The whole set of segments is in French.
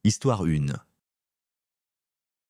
Histoire 1.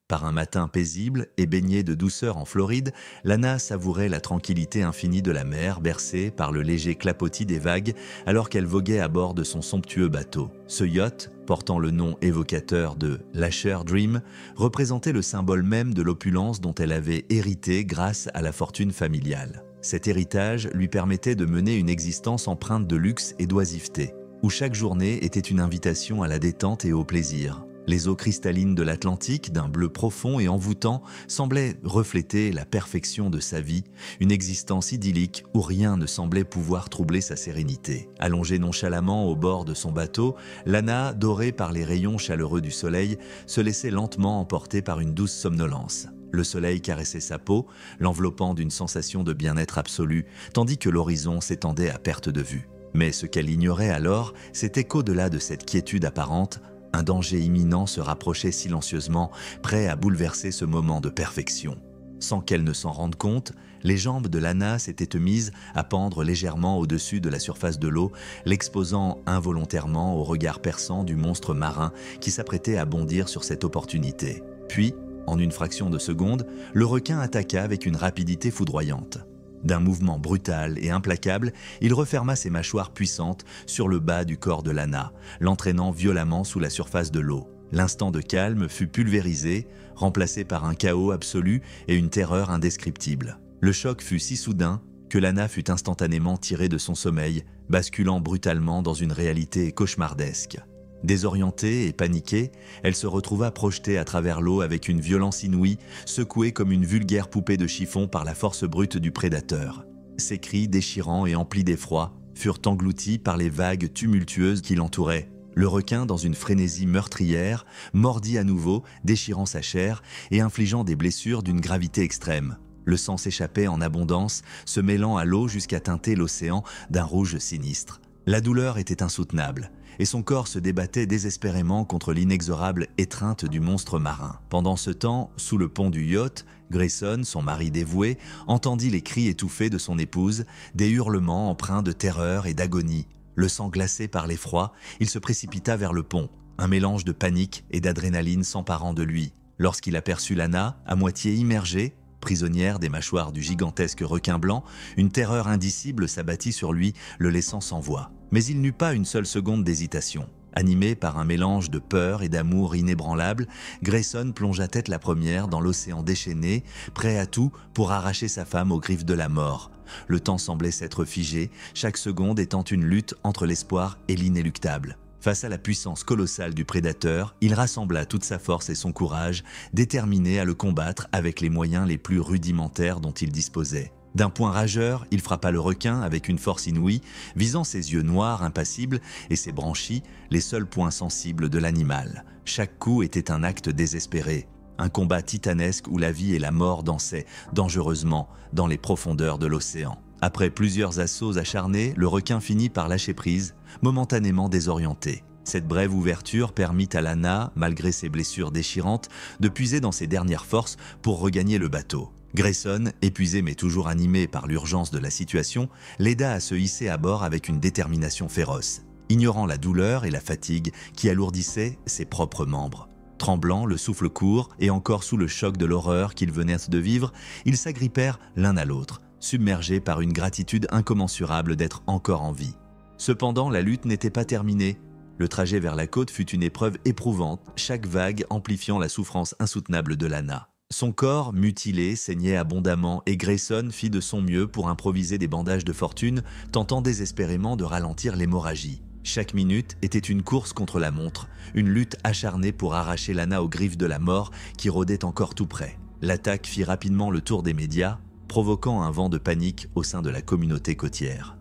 Par un matin paisible et baigné de douceur en Floride, Lana savourait la tranquillité infinie de la mer, bercée par le léger clapotis des vagues alors qu'elle voguait à bord de son somptueux bateau. Ce yacht, portant le nom évocateur de l'Asher Dream, représentait le symbole même de l'opulence dont elle avait hérité grâce à la fortune familiale. Cet héritage lui permettait de mener une existence empreinte de luxe et d'oisiveté, où chaque journée était une invitation à la détente et au plaisir. Les eaux cristallines de l'Atlantique, d'un bleu profond et envoûtant, semblaient refléter la perfection de sa vie, une existence idyllique où rien ne semblait pouvoir troubler sa sérénité. Allongée nonchalamment au bord de son bateau, Lana, dorée par les rayons chaleureux du soleil, se laissait lentement emporter par une douce somnolence. Le soleil caressait sa peau, l'enveloppant d'une sensation de bien-être absolu, tandis que l'horizon s'étendait à perte de vue. Mais ce qu'elle ignorait alors, c'était qu'au-delà de cette quiétude apparente, un danger imminent se rapprochait silencieusement, prêt à bouleverser ce moment de perfection. Sans qu'elle ne s'en rende compte, les jambes de Lana s'étaient mises à pendre légèrement au-dessus de la surface de l'eau, l'exposant involontairement au regard perçant du monstre marin qui s'apprêtait à bondir sur cette opportunité. Puis, en une fraction de seconde, le requin attaqua avec une rapidité foudroyante. D'un mouvement brutal et implacable, il referma ses mâchoires puissantes sur le bas du corps de Lana, l'entraînant violemment sous la surface de l'eau. L'instant de calme fut pulvérisé, remplacé par un chaos absolu et une terreur indescriptible. Le choc fut si soudain que Lana fut instantanément tirée de son sommeil, basculant brutalement dans une réalité cauchemardesque. Désorientée et paniquée, elle se retrouva projetée à travers l'eau avec une violence inouïe, secouée comme une vulgaire poupée de chiffon par la force brute du prédateur. Ses cris déchirants et emplis d'effroi furent engloutis par les vagues tumultueuses qui l'entouraient. Le requin, dans une frénésie meurtrière, mordit à nouveau, déchirant sa chair et infligeant des blessures d'une gravité extrême. Le sang s'échappait en abondance, se mêlant à l'eau jusqu'à teinter l'océan d'un rouge sinistre. La douleur était insoutenable, et son corps se débattait désespérément contre l'inexorable étreinte du monstre marin. Pendant ce temps, sous le pont du yacht, Grayson, son mari dévoué, entendit les cris étouffés de son épouse, des hurlements empreints de terreur et d'agonie. Le sang glacé par l'effroi, il se précipita vers le pont, un mélange de panique et d'adrénaline s'emparant de lui. Lorsqu'il aperçut Lana, à moitié immergée, prisonnière des mâchoires du gigantesque requin blanc, une terreur indicible s'abattit sur lui, le laissant sans voix. Mais il n'eut pas une seule seconde d'hésitation. Animé par un mélange de peur et d'amour inébranlable, Grayson plongea tête la première dans l'océan déchaîné, prêt à tout pour arracher sa femme aux griffes de la mort. Le temps semblait s'être figé, chaque seconde étant une lutte entre l'espoir et l'inéluctable. Face à la puissance colossale du prédateur, il rassembla toute sa force et son courage, déterminé à le combattre avec les moyens les plus rudimentaires dont il disposait. D'un poing rageur, il frappa le requin avec une force inouïe, visant ses yeux noirs impassibles et ses branchies, les seuls points sensibles de l'animal. Chaque coup était un acte désespéré, un combat titanesque où la vie et la mort dansaient dangereusement dans les profondeurs de l'océan. Après plusieurs assauts acharnés, le requin finit par lâcher prise, momentanément désorienté. Cette brève ouverture permit à Lana, malgré ses blessures déchirantes, de puiser dans ses dernières forces pour regagner le bateau. Grayson, épuisé mais toujours animé par l'urgence de la situation, l'aida à se hisser à bord avec une détermination féroce, ignorant la douleur et la fatigue qui alourdissaient ses propres membres. Tremblant, le souffle court et encore sous le choc de l'horreur qu'ils venaient de vivre, ils s'agrippèrent l'un à l'autre, submergés par une gratitude incommensurable d'être encore en vie. Cependant, la lutte n'était pas terminée. Le trajet vers la côte fut une épreuve éprouvante, chaque vague amplifiant la souffrance insoutenable de Lana. Son corps, mutilé, saignait abondamment et Grayson fit de son mieux pour improviser des bandages de fortune, tentant désespérément de ralentir l'hémorragie. Chaque minute était une course contre la montre, une lutte acharnée pour arracher Lana aux griffes de la mort qui rôdait encore tout près. L'attaque fit rapidement le tour des médias, provoquant un vent de panique au sein de la communauté côtière.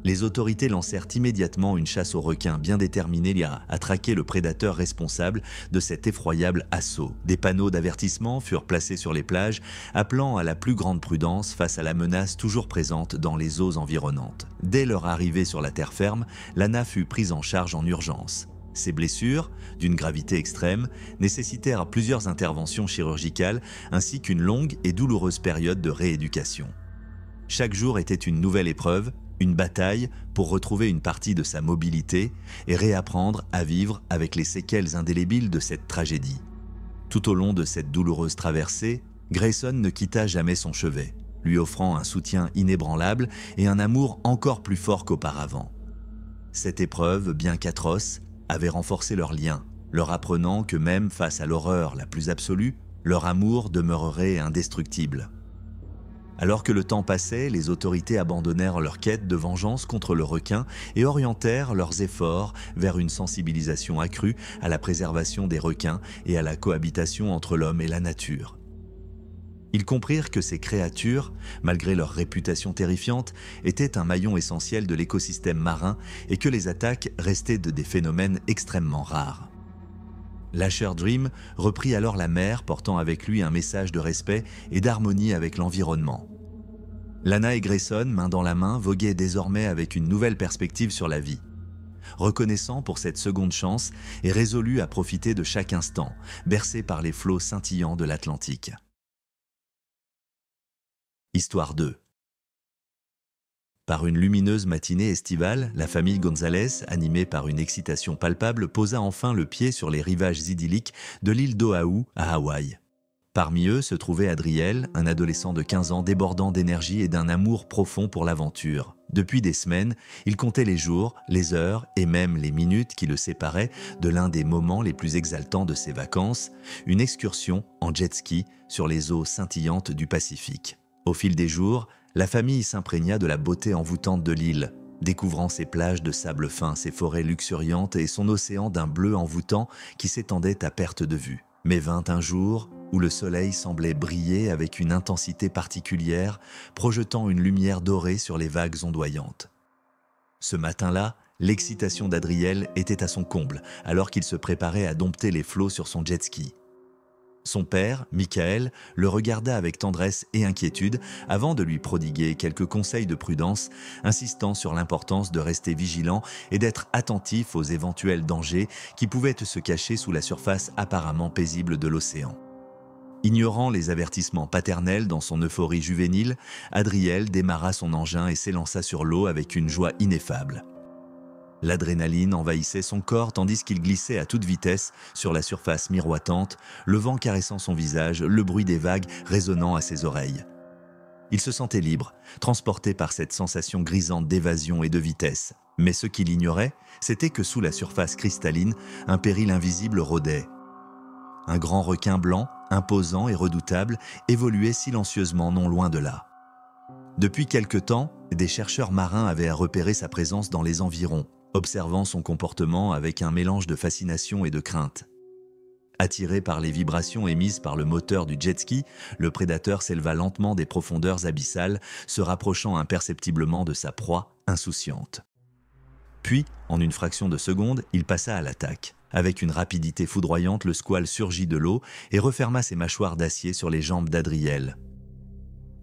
Les autorités lancèrent immédiatement une chasse aux requins bien déterminée à traquer le prédateur responsable de cet effroyable assaut. Des panneaux d'avertissement furent placés sur les plages, appelant à la plus grande prudence face à la menace toujours présente dans les eaux environnantes. Dès leur arrivée sur la terre ferme, Lana fut prise en charge en urgence. Ses blessures, d'une gravité extrême, nécessitèrent plusieurs interventions chirurgicales ainsi qu'une longue et douloureuse période de rééducation. Chaque jour était une nouvelle épreuve, Une bataille pour retrouver une partie de sa mobilité et réapprendre à vivre avec les séquelles indélébiles de cette tragédie. Tout au long de cette douloureuse traversée, Grayson ne quitta jamais son chevet, lui offrant un soutien inébranlable et un amour encore plus fort qu'auparavant. Cette épreuve, bien qu'atroce, avait renforcé leur lien, leur apprenant que même face à l'horreur la plus absolue, leur amour demeurerait indestructible. Alors que le temps passait, les autorités abandonnèrent leur quête de vengeance contre le requin et orientèrent leurs efforts vers une sensibilisation accrue à la préservation des requins et à la cohabitation entre l'homme et la nature. Ils comprirent que ces créatures, malgré leur réputation terrifiante, étaient un maillon essentiel de l'écosystème marin et que les attaques restaient des phénomènes extrêmement rares. L'Asher Dream reprit alors la mer, portant avec lui un message de respect et d'harmonie avec l'environnement. Lana et Grayson, main dans la main, voguaient désormais avec une nouvelle perspective sur la vie. Reconnaissants pour cette seconde chance et résolus à profiter de chaque instant, bercés par les flots scintillants de l'Atlantique. Histoire 2. Par une lumineuse matinée estivale, la famille Gonzalez, animée par une excitation palpable, posa enfin le pied sur les rivages idylliques de l'île d'Oahu à Hawaï. Parmi eux se trouvait Adriel, un adolescent de 15 ans débordant d'énergie et d'un amour profond pour l'aventure. Depuis des semaines, il comptait les jours, les heures et même les minutes qui le séparaient de l'un des moments les plus exaltants de ses vacances, une excursion en jet-ski sur les eaux scintillantes du Pacifique. Au fil des jours, la famille s'imprégna de la beauté envoûtante de l'île, découvrant ses plages de sable fin, ses forêts luxuriantes et son océan d'un bleu envoûtant qui s'étendait à perte de vue. Mais vint un jour où le soleil semblait briller avec une intensité particulière, projetant une lumière dorée sur les vagues ondoyantes. Ce matin-là, l'excitation d'Adriel était à son comble, alors qu'il se préparait à dompter les flots sur son jet-ski. Son père, Michael, le regarda avec tendresse et inquiétude avant de lui prodiguer quelques conseils de prudence, insistant sur l'importance de rester vigilant et d'être attentif aux éventuels dangers qui pouvaient se cacher sous la surface apparemment paisible de l'océan. Ignorant les avertissements paternels dans son euphorie juvénile, Adriel démarra son engin et s'élança sur l'eau avec une joie ineffable. L'adrénaline envahissait son corps tandis qu'il glissait à toute vitesse sur la surface miroitante, le vent caressant son visage, le bruit des vagues résonnant à ses oreilles. Il se sentait libre, transporté par cette sensation grisante d'évasion et de vitesse. Mais ce qu'il ignorait, c'était que sous la surface cristalline, un péril invisible rôdait. Un grand requin blanc, imposant et redoutable, évoluait silencieusement non loin de là. Depuis quelque temps, des chercheurs marins avaient repéré sa présence dans les environs, observant son comportement avec un mélange de fascination et de crainte. Attiré par les vibrations émises par le moteur du jet-ski, le prédateur s'éleva lentement des profondeurs abyssales, se rapprochant imperceptiblement de sa proie insouciante. Puis, en une fraction de seconde, il passa à l'attaque. Avec une rapidité foudroyante, le squale surgit de l'eau et referma ses mâchoires d'acier sur les jambes d'Adriel.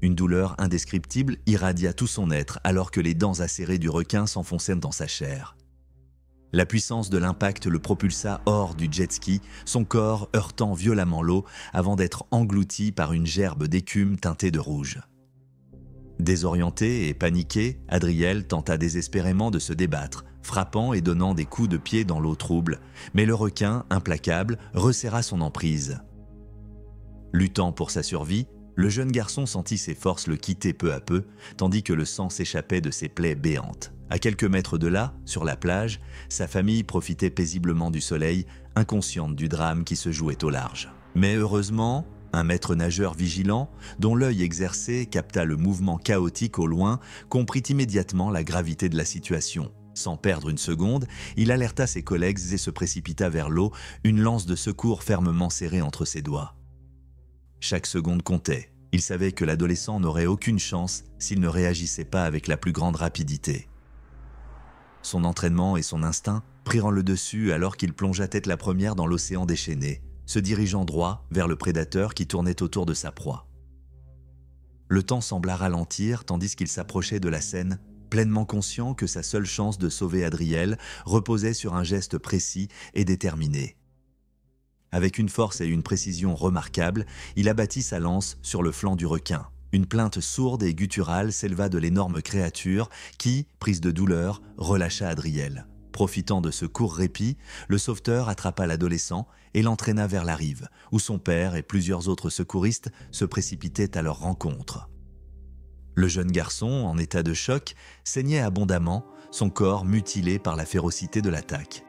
Une douleur indescriptible irradia tout son être alors que les dents acérées du requin s'enfonçaient dans sa chair. La puissance de l'impact le propulsa hors du jet-ski, son corps heurtant violemment l'eau avant d'être englouti par une gerbe d'écume teintée de rouge. Désorienté et paniqué, Adriel tenta désespérément de se débattre, frappant et donnant des coups de pied dans l'eau trouble, mais le requin, implacable, resserra son emprise. Luttant pour sa survie, le jeune garçon sentit ses forces le quitter peu à peu, tandis que le sang s'échappait de ses plaies béantes. À quelques mètres de là, sur la plage, sa famille profitait paisiblement du soleil, inconsciente du drame qui se jouait au large. Mais heureusement, un maître nageur vigilant, dont l'œil exercé capta le mouvement chaotique au loin, comprit immédiatement la gravité de la situation. Sans perdre une seconde, il alerta ses collègues et se précipita vers l'eau, une lance de secours fermement serrée entre ses doigts. Chaque seconde comptait. Il savait que l'adolescent n'aurait aucune chance s'il ne réagissait pas avec la plus grande rapidité. Son entraînement et son instinct prirent le dessus alors qu'il plongea tête la première dans l'océan déchaîné, se dirigeant droit vers le prédateur qui tournait autour de sa proie. Le temps sembla ralentir tandis qu'il s'approchait de la scène, pleinement conscient que sa seule chance de sauver Adriel reposait sur un geste précis et déterminé. Avec une force et une précision remarquables, il abattit sa lance sur le flanc du requin. Une plainte sourde et gutturale s'éleva de l'énorme créature qui, prise de douleur, relâcha Adriel. Profitant de ce court répit, le sauveteur attrapa l'adolescent et l'entraîna vers la rive, où son père et plusieurs autres secouristes se précipitaient à leur rencontre. Le jeune garçon, en état de choc, saignait abondamment, son corps mutilé par la férocité de l'attaque.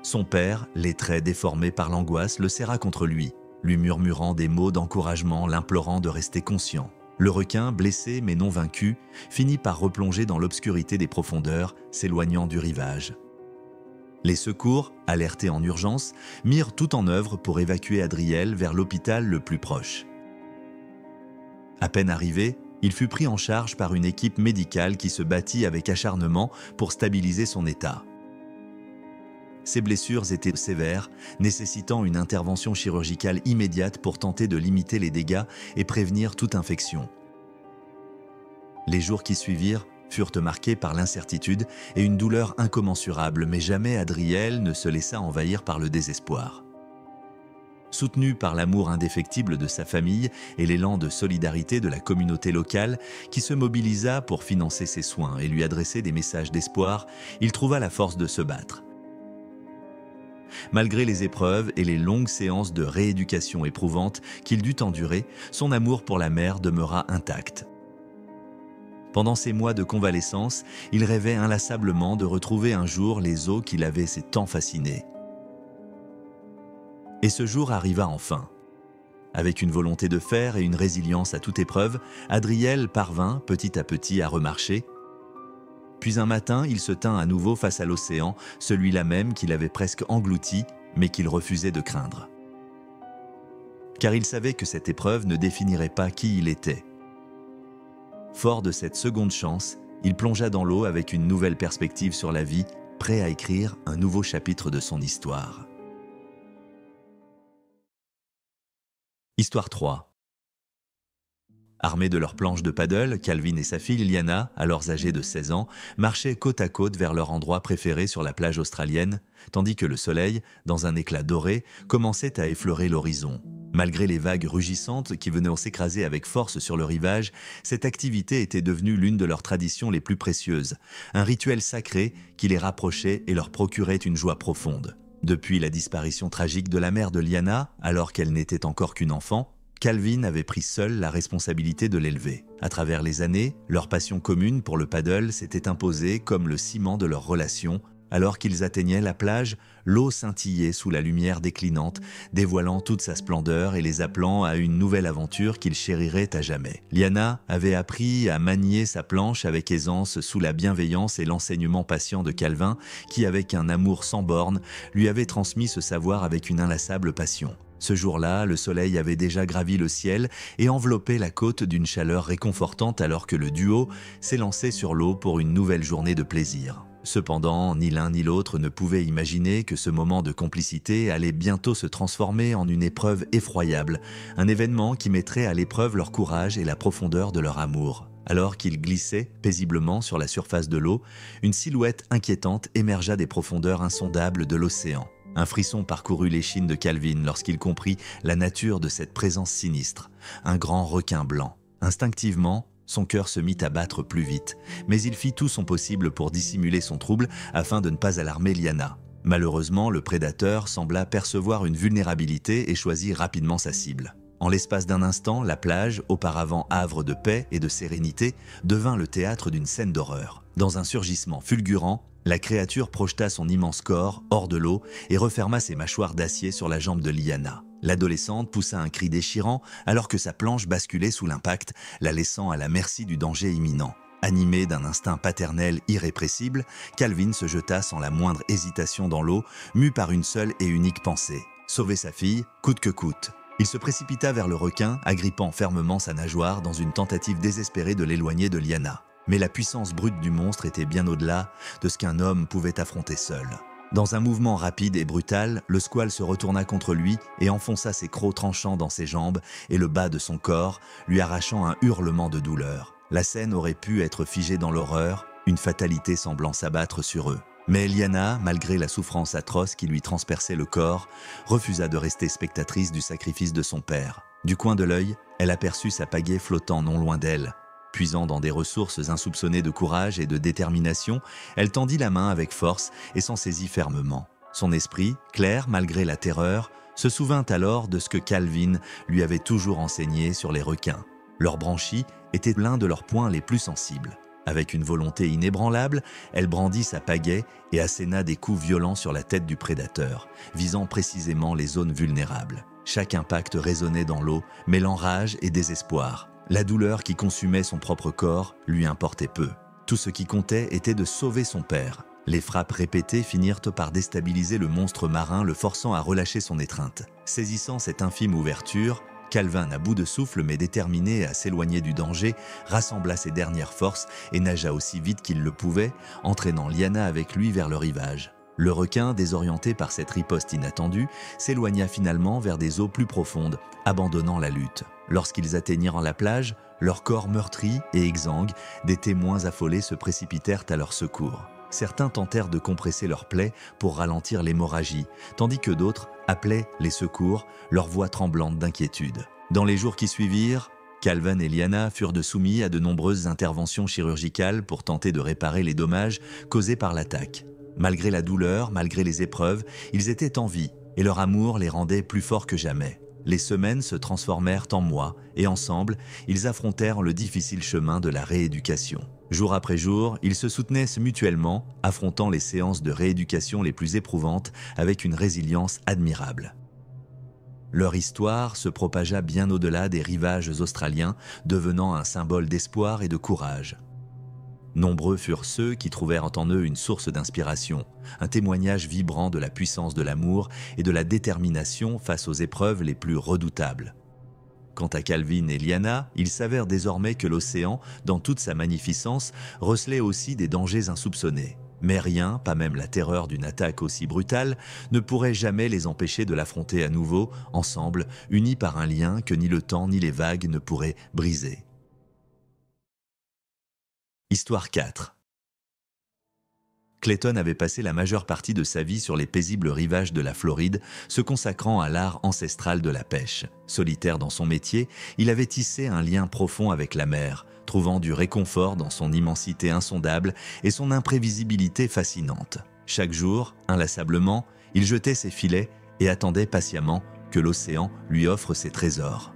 Son père, les traits déformés par l'angoisse, le serra contre lui murmurant des mots d'encouragement, l'implorant de rester conscient. Le requin, blessé mais non vaincu, finit par replonger dans l'obscurité des profondeurs, s'éloignant du rivage. Les secours, alertés en urgence, mirent tout en œuvre pour évacuer Adriel vers l'hôpital le plus proche. À peine arrivé, il fut pris en charge par une équipe médicale qui se battit avec acharnement pour stabiliser son état. Ses blessures étaient sévères, nécessitant une intervention chirurgicale immédiate pour tenter de limiter les dégâts et prévenir toute infection. Les jours qui suivirent furent marqués par l'incertitude et une douleur incommensurable, mais jamais Adriel ne se laissa envahir par le désespoir. Soutenu par l'amour indéfectible de sa famille et l'élan de solidarité de la communauté locale qui se mobilisa pour financer ses soins et lui adresser des messages d'espoir, il trouva la force de se battre. Malgré les épreuves et les longues séances de rééducation éprouvantes qu'il dut endurer, son amour pour la mère demeura intact. Pendant ces mois de convalescence, il rêvait inlassablement de retrouver un jour les eaux qui l'avaient tant fasciné. Et ce jour arriva enfin. Avec une volonté de fer et une résilience à toute épreuve, Adriel parvint petit à petit à remarcher. Puis un matin, il se tint à nouveau face à l'océan, celui-là même qu'il avait presque englouti, mais qu'il refusait de craindre. Car il savait que cette épreuve ne définirait pas qui il était. Fort de cette seconde chance, il plongea dans l'eau avec une nouvelle perspective sur la vie, prêt à écrire un nouveau chapitre de son histoire. Histoire 3. Armés de leurs planches de paddle, Calvin et sa fille Liana, alors âgée de 16 ans, marchaient côte à côte vers leur endroit préféré sur la plage australienne, tandis que le soleil, dans un éclat doré, commençait à effleurer l'horizon. Malgré les vagues rugissantes qui venaient s'écraser avec force sur le rivage, cette activité était devenue l'une de leurs traditions les plus précieuses, un rituel sacré qui les rapprochait et leur procurait une joie profonde. Depuis la disparition tragique de la mère de Liana, alors qu'elle n'était encore qu'une enfant, Calvin avait pris seul la responsabilité de l'élever. À travers les années, leur passion commune pour le paddle s'était imposée comme le ciment de leur relation. Alors qu'ils atteignaient la plage, l'eau scintillait sous la lumière déclinante, dévoilant toute sa splendeur et les appelant à une nouvelle aventure qu'ils chériraient à jamais. Liana avait appris à manier sa planche avec aisance sous la bienveillance et l'enseignement patient de Calvin, qui, avec un amour sans bornes, lui avait transmis ce savoir avec une inlassable passion. Ce jour-là, le soleil avait déjà gravi le ciel et enveloppé la côte d'une chaleur réconfortante alors que le duo s'élançait sur l'eau pour une nouvelle journée de plaisir. Cependant, ni l'un ni l'autre ne pouvaient imaginer que ce moment de complicité allait bientôt se transformer en une épreuve effroyable, un événement qui mettrait à l'épreuve leur courage et la profondeur de leur amour. Alors qu'ils glissaient paisiblement sur la surface de l'eau, une silhouette inquiétante émergea des profondeurs insondables de l'océan. Un frisson parcourut l'échine de Calvin lorsqu'il comprit la nature de cette présence sinistre, un grand requin blanc. Instinctivement, son cœur se mit à battre plus vite, mais il fit tout son possible pour dissimuler son trouble afin de ne pas alarmer Liana. Malheureusement, le prédateur sembla percevoir une vulnérabilité et choisit rapidement sa cible. En l'espace d'un instant, la plage, auparavant havre de paix et de sérénité, devint le théâtre d'une scène d'horreur. Dans un surgissement fulgurant, la créature projeta son immense corps hors de l'eau et referma ses mâchoires d'acier sur la jambe de Liana. L'adolescente poussa un cri déchirant alors que sa planche basculait sous l'impact, la laissant à la merci du danger imminent. Animé d'un instinct paternel irrépressible, Calvin se jeta sans la moindre hésitation dans l'eau, mu par une seule et unique pensée: sauver sa fille, coûte que coûte. Il se précipita vers le requin, agrippant fermement sa nageoire dans une tentative désespérée de l'éloigner de Liana. Mais la puissance brute du monstre était bien au-delà de ce qu'un homme pouvait affronter seul. Dans un mouvement rapide et brutal, le squale se retourna contre lui et enfonça ses crocs tranchants dans ses jambes et le bas de son corps, lui arrachant un hurlement de douleur. La scène aurait pu être figée dans l'horreur, une fatalité semblant s'abattre sur eux. Mais Liana, malgré la souffrance atroce qui lui transperçait le corps, refusa de rester spectatrice du sacrifice de son père. Du coin de l'œil, elle aperçut sa pagaie flottant non loin d'elle. Puisant dans des ressources insoupçonnées de courage et de détermination, elle tendit la main avec force et s'en saisit fermement. Son esprit, clair malgré la terreur, se souvint alors de ce que Calvin lui avait toujours enseigné sur les requins. Leurs branchies étaient l'un de leurs points les plus sensibles. Avec une volonté inébranlable, elle brandit sa pagaie et asséna des coups violents sur la tête du prédateur, visant précisément les zones vulnérables. Chaque impact résonnait dans l'eau, mêlant rage et désespoir. La douleur qui consumait son propre corps lui importait peu. Tout ce qui comptait était de sauver son père. Les frappes répétées finirent par déstabiliser le monstre marin, le forçant à relâcher son étreinte. Saisissant cette infime ouverture, Calvin, à bout de souffle mais déterminé à s'éloigner du danger, rassembla ses dernières forces et nagea aussi vite qu'il le pouvait, entraînant Liana avec lui vers le rivage. Le requin, désorienté par cette riposte inattendue, s'éloigna finalement vers des eaux plus profondes, abandonnant la lutte. Lorsqu'ils atteignirent la plage, leurs corps meurtris et exsangues, des témoins affolés se précipitèrent à leur secours. Certains tentèrent de compresser leurs plaies pour ralentir l'hémorragie, tandis que d'autres appelaient les secours, leur voix tremblante d'inquiétude. Dans les jours qui suivirent, Calvin et Liana furent soumis à de nombreuses interventions chirurgicales pour tenter de réparer les dommages causés par l'attaque. Malgré la douleur, malgré les épreuves, ils étaient en vie et leur amour les rendait plus forts que jamais. Les semaines se transformèrent en mois et ensemble, ils affrontèrent le difficile chemin de la rééducation. Jour après jour, ils se soutenaient mutuellement, affrontant les séances de rééducation les plus éprouvantes avec une résilience admirable. Leur histoire se propagea bien au-delà des rivages australiens, devenant un symbole d'espoir et de courage. Nombreux furent ceux qui trouvèrent en eux une source d'inspiration, un témoignage vibrant de la puissance de l'amour et de la détermination face aux épreuves les plus redoutables. Quant à Calvin et Liana, il s'avère désormais que l'océan, dans toute sa magnificence, recelait aussi des dangers insoupçonnés. Mais rien, pas même la terreur d'une attaque aussi brutale, ne pourrait jamais les empêcher de l'affronter à nouveau, ensemble, unis par un lien que ni le temps ni les vagues ne pourraient briser. Histoire 4. Clayton avait passé la majeure partie de sa vie sur les paisibles rivages de la Floride, se consacrant à l'art ancestral de la pêche. Solitaire dans son métier, il avait tissé un lien profond avec la mer, trouvant du réconfort dans son immensité insondable et son imprévisibilité fascinante. Chaque jour, inlassablement, il jetait ses filets et attendait patiemment que l'océan lui offre ses trésors.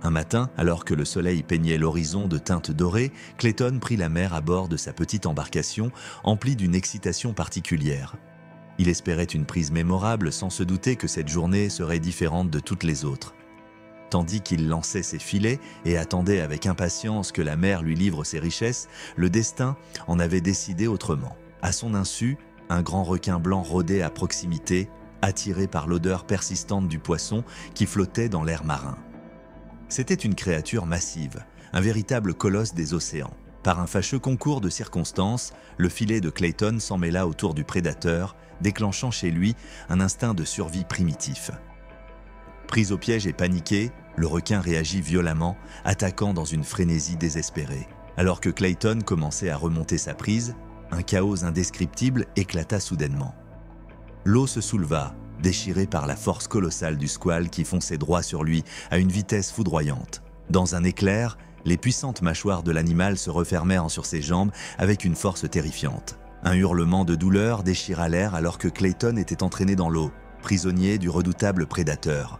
Un matin, alors que le soleil peignait l'horizon de teintes dorées, Clayton prit la mer à bord de sa petite embarcation, emplie d'une excitation particulière. Il espérait une prise mémorable sans se douter que cette journée serait différente de toutes les autres. Tandis qu'il lançait ses filets et attendait avec impatience que la mer lui livre ses richesses, le destin en avait décidé autrement. À son insu, un grand requin blanc rôdait à proximité, attiré par l'odeur persistante du poisson qui flottait dans l'air marin. C'était une créature massive, un véritable colosse des océans. Par un fâcheux concours de circonstances, le filet de Clayton s'emmêla autour du prédateur, déclenchant chez lui un instinct de survie primitif. Pris au piège et paniqué, le requin réagit violemment, attaquant dans une frénésie désespérée. Alors que Clayton commençait à remonter sa prise, un chaos indescriptible éclata soudainement. L'eau se souleva, déchiré par la force colossale du squale qui fonçait droit sur lui à une vitesse foudroyante. Dans un éclair, les puissantes mâchoires de l'animal se refermèrent sur ses jambes avec une force terrifiante. Un hurlement de douleur déchira l'air alors que Clayton était entraîné dans l'eau, prisonnier du redoutable prédateur.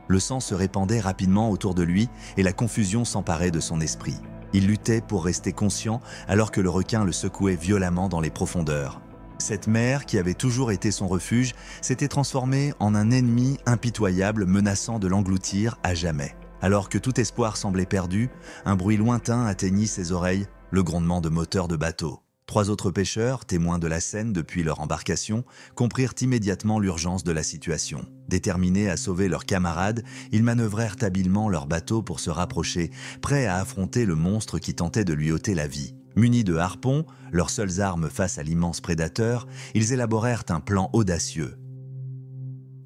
Le sang se répandait rapidement autour de lui et la confusion s'emparait de son esprit. Il luttait pour rester conscient alors que le requin le secouait violemment dans les profondeurs. Cette mer, qui avait toujours été son refuge, s'était transformée en un ennemi impitoyable menaçant de l'engloutir à jamais. Alors que tout espoir semblait perdu, un bruit lointain atteignit ses oreilles, le grondement de moteurs de bateau. 3 autres pêcheurs, témoins de la scène depuis leur embarcation, comprirent immédiatement l'urgence de la situation. Déterminés à sauver leurs camarades, ils manœuvrèrent habilement leur bateau pour se rapprocher, prêts à affronter le monstre qui tentait de lui ôter la vie. Munis de harpons, leurs seules armes face à l'immense prédateur, ils élaborèrent un plan audacieux.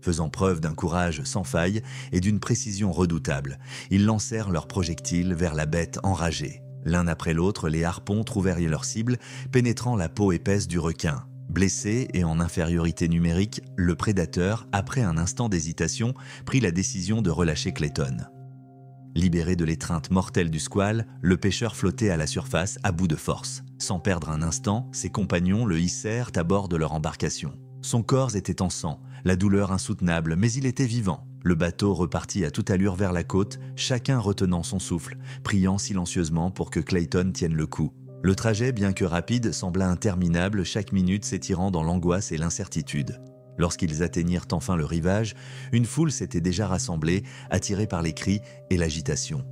Faisant preuve d'un courage sans faille et d'une précision redoutable, ils lancèrent leurs projectiles vers la bête enragée. L'un après l'autre, les harpons trouvèrent leur cible, pénétrant la peau épaisse du requin. Blessé et en infériorité numérique, le prédateur, après un instant d'hésitation, prit la décision de relâcher Clayton. Libéré de l'étreinte mortelle du squale, le pêcheur flottait à la surface à bout de force. Sans perdre un instant, ses compagnons le hissèrent à bord de leur embarcation. Son corps était en sang, la douleur insoutenable, mais il était vivant. Le bateau repartit à toute allure vers la côte, chacun retenant son souffle, priant silencieusement pour que Clayton tienne le coup. Le trajet, bien que rapide, sembla interminable, chaque minute s'étirant dans l'angoisse et l'incertitude. Lorsqu'ils atteignirent enfin le rivage, une foule s'était déjà rassemblée, attirée par les cris et l'agitation.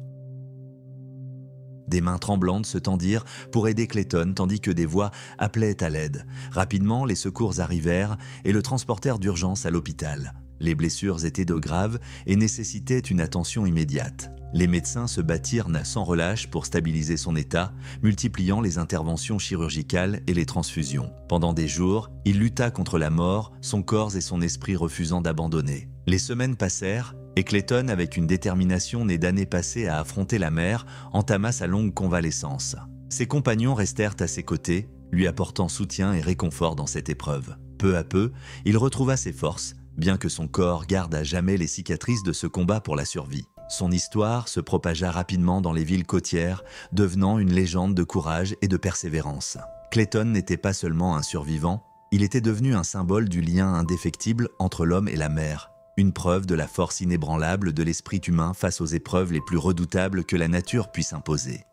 Des mains tremblantes se tendirent pour aider Clayton tandis que des voix appelaient à l'aide. Rapidement, les secours arrivèrent et le transportèrent d'urgence à l'hôpital. Les blessures étaient de graves et nécessitaient une attention immédiate. Les médecins se battirent sans relâche pour stabiliser son état, multipliant les interventions chirurgicales et les transfusions. Pendant des jours, il lutta contre la mort, son corps et son esprit refusant d'abandonner. Les semaines passèrent et Clayton, avec une détermination née d'années passées à affronter la mer, entama sa longue convalescence. Ses compagnons restèrent à ses côtés, lui apportant soutien et réconfort dans cette épreuve. Peu à peu, il retrouva ses forces, bien que son corps garde à jamais les cicatrices de ce combat pour la survie. Son histoire se propagea rapidement dans les villes côtières, devenant une légende de courage et de persévérance. Clayton n'était pas seulement un survivant, il était devenu un symbole du lien indéfectible entre l'homme et la mer, une preuve de la force inébranlable de l'esprit humain face aux épreuves les plus redoutables que la nature puisse imposer.